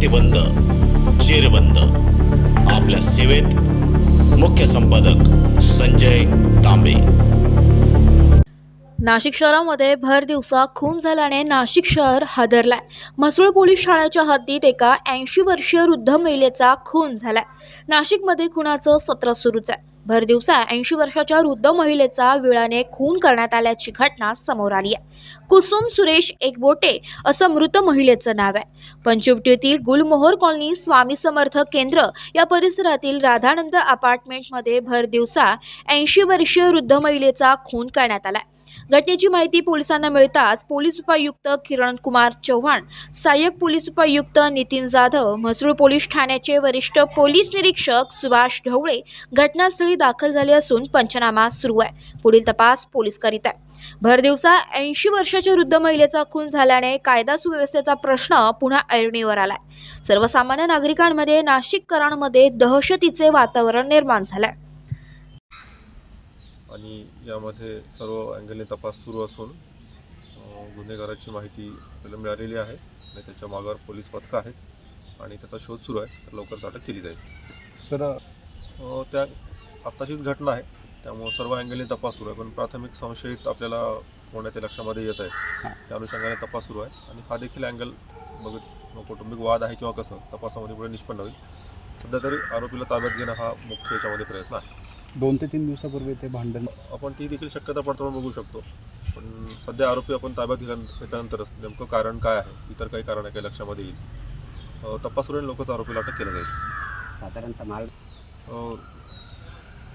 प्रतिबंध जेरबंद आपल्या सेवेत मुख्य संपादक संजय तांबे। नाशिक शहरामध्ये भर दिवसा खून झाल्याने नाशिक शहर हादरलाय। म्हसरूळ पोलीस ठाण्याच्या हद्दीत एका 80 वर्षीय वृद्ध महिलेचा खून झालाय। नाशिकमध्ये खुनाचं सत्र सुरूच आहे। भर दिवसा 80 वर्षाच्या वृद्ध महिलेचा विळाने खून करण्यात आल्याची घटना समोर आली आहे। कुसुम सुरेश एकबोटे असं मृत महिलेचं नाव आहे। पंचवटीतील गुलमोहर कॉलनी स्वामी समर्थ केंद्र या परिसरातील राधानंद अपार्टमेंटमध्ये भर दिवसा 80 वर्षीय वृद्ध महिलेचा खून करण्यात आलाय। घटनेची माहिती पोलिसांना मिळताच पोलीस उपायुक्त किरण कुमार चव्हाण, सहाय्यक पोलीस उपायुक्त नितीन जाधव, म्हसरूळ पोलीस ठाण्याचे वरिष्ठ पोलीस निरीक्षक सुभाष ढवळे घटनास्थळी दाखल झाले असून पंचनामा सुरू आहे। पुढील तपास पोलीस करीत आहे। भर दिवसा 80 वर्षाच्या वृद्ध महिलेचा खून झाल्याने कायदा सुव्यवस्थेचा प्रश्न पुन्हा ऐरणीवर आलाय। सर्वसामान्य नागरिकांमध्ये नाशिककरांमध्ये दहशतीचे वातावरण निर्माण झालंय आणि यामध्ये सर्व अँगलने तपास सुरू असून गुन्हेगाराची माहिती आपल्याला मिळालेली आहे आणि त्याच्या मागावर पोलीस पथकं आहेत आणि त्याचा शोध सुरू आहे। तर लवकरच अटक केली जाईल। सर त्या आत्ताचीच घटना आहे, त्यामुळे सर्व अँगलने तपास सुरू आहे, पण प्राथमिक संशयित आपल्याला कोणाच्या लक्षामध्ये येत आहे त्या अनुषंगाने तपास सुरू आहे आणि हा देखील अँगल बघत कौटुंबिक वाद आहे किंवा कसं तपासामध्ये पुढे निष्पन्न होईल। सध्या तरी आरोपीला ताब्यात घेणं हा मुख्य याच्यामध्ये प्रयत्न आहे। 2 ते 3 दिवसापूर्वी ते भांडण आपण ती देखील शक्यता पडताळून बघू शकतो, पण सध्या आरोपी आपण ताब्यात घेतल्यानंतरच नेमकं कारण काय आहे, इतर काही कारण आहे काही लक्षामध्ये येईल। तपास सुरू लवकरच आरोपीला अटक केलं जाईल। साधारणतः माल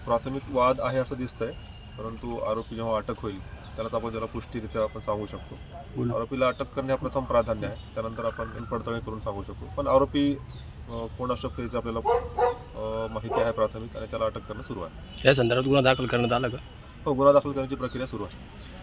प्राथमिक वाद आहे असं दिसतंय, परंतु आरोपी जेव्हा अटक होईल त्यालाच आपण त्याला पुष्टीरित्या आपण सांगू शकतो। आरोपीला अटक करणे हा प्रथम प्राधान्य आहे, त्यानंतर आपण पडताळणी करून सांगू शकतो। पण आरोपी कोण असू शकतो याची आपल्याला माहिती आहे प्राथमिक, आणि त्याला अटक करणं सुरू आहे। या संदर्भात गुन्हा दाखल करण्यात आला का? हो, गुन्हा दाखल करण्याची प्रक्रिया सुरू आहे।